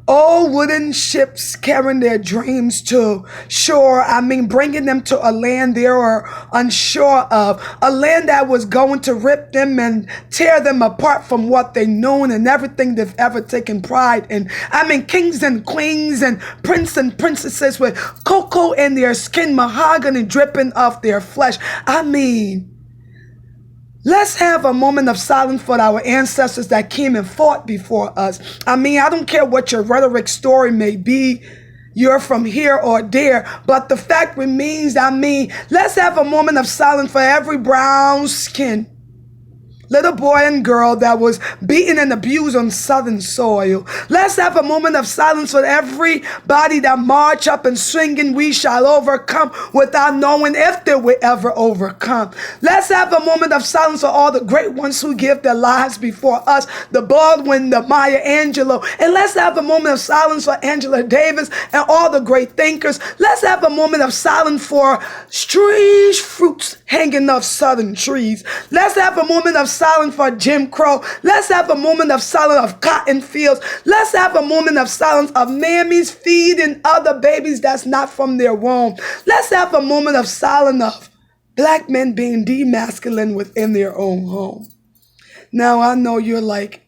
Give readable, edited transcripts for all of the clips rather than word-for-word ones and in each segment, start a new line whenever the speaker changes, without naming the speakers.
Old wooden ships carrying their dreams to shore. Bringing them to a land they were unsure of. A land that was going to rip them and tear them apart from what they known and everything they've ever taken pride in. Kings and queens and prince and princesses with cocoa in their skin, mahogany dripping off their flesh. Let's have a moment of silence for our ancestors that came and fought before us. I don't care what your rhetoric story may be. You're from here or there, but the fact remains, let's have a moment of silence for every brown skin little boy and girl that was beaten and abused on southern soil. Let's have a moment of silence for everybody that march up and singing, we shall overcome, without knowing if they will ever overcome. Let's have a moment of silence for all the great ones who give their lives before us, the Baldwin, the Maya Angelou. And let's have a moment of silence for Angela Davis and all the great thinkers. Let's have a moment of silence for strange fruits hanging off southern trees. Let's have a moment of silence for Jim Crow. Let's have a moment of silence of cotton fields. Let's have a moment of silence of mammies feeding other babies that's not from their womb. Let's have a moment of silence of black men being demasculine within their own home. Now, I know you're like,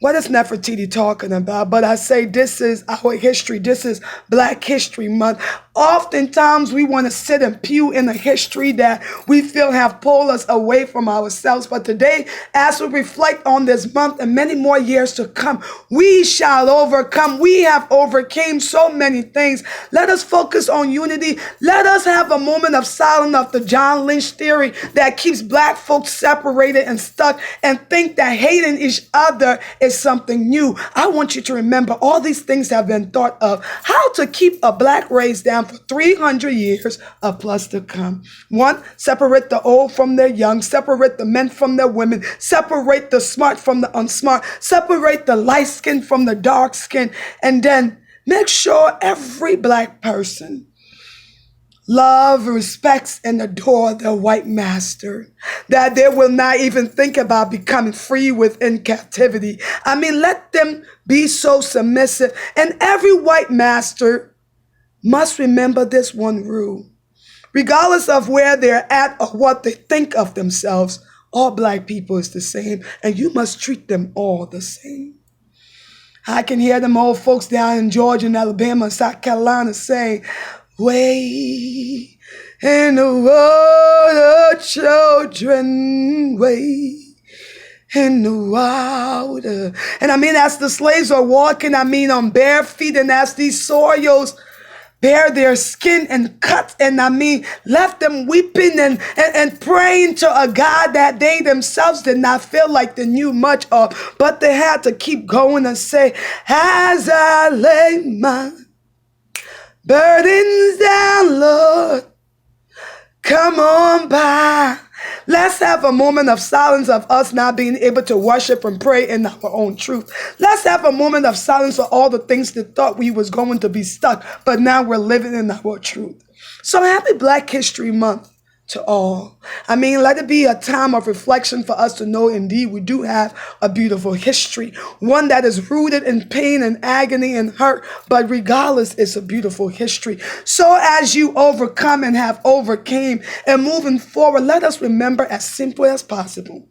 what is Nefertiti talking about? But I say this is our history. This is Black History Month. Oftentimes we want to sit and pew in a history that we feel have pulled us away from ourselves. But today, as we reflect on this month and many more years to come, we shall overcome. We have overcame so many things. Let us focus on unity. Let us have a moment of silence of the John Lynch theory that keeps black folks separated and stuck and think that hating each other is something new. I want you to remember all these things have been thought of. How to keep a black race down for 300 years of plus to come. 1, separate the old from their young, separate the men from their women, separate the smart from the unsmart, separate the light skin from the dark skin, and then make sure every black person love, respects, and adore their white master, that they will not even think about becoming free within captivity. Let them be so submissive. And every white master must remember this one rule. Regardless of where they're at or what they think of themselves, all black people is the same, and you must treat them all the same. I can hear them old folks down in Georgia and Alabama and South Carolina saying, way in the water, children, way in the water. And as the slaves are walking, on bare feet, and as these soils bare their skin and cut, and left them weeping and praying to a God that they themselves did not feel like they knew much of, but they had to keep going and say, as I lay my burdens down, Lord, come on by. Let's have a moment of silence of us not being able to worship and pray in our own truth. Let's have a moment of silence for all the things that thought we was going to be stuck, but now we're living in our truth. So happy Black History Month to all. Let it be a time of reflection for us to know indeed we do have a beautiful history, one that is rooted in pain and agony and hurt, but regardless, it's a beautiful history. So as you overcome and have overcame and moving forward, let us remember as simple as possible,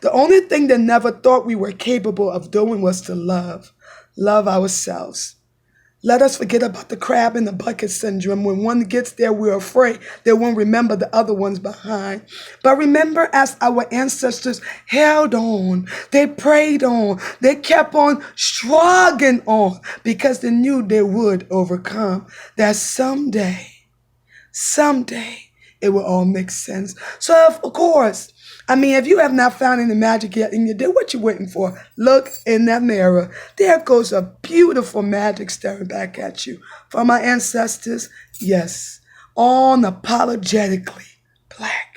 the only thing they never thought we were capable of doing was to love ourselves. Let us forget about the crab in the bucket syndrome. When one gets there, we're afraid they won't remember the other ones behind. But remember, as our ancestors held on, they prayed on, they kept on struggling on because they knew they would overcome. That someday, it will all make sense. So, of course, if you have not found any magic yet in your day, what you waiting for? Look in that mirror. There goes a beautiful magic staring back at you. From my ancestors, yes, unapologetically black.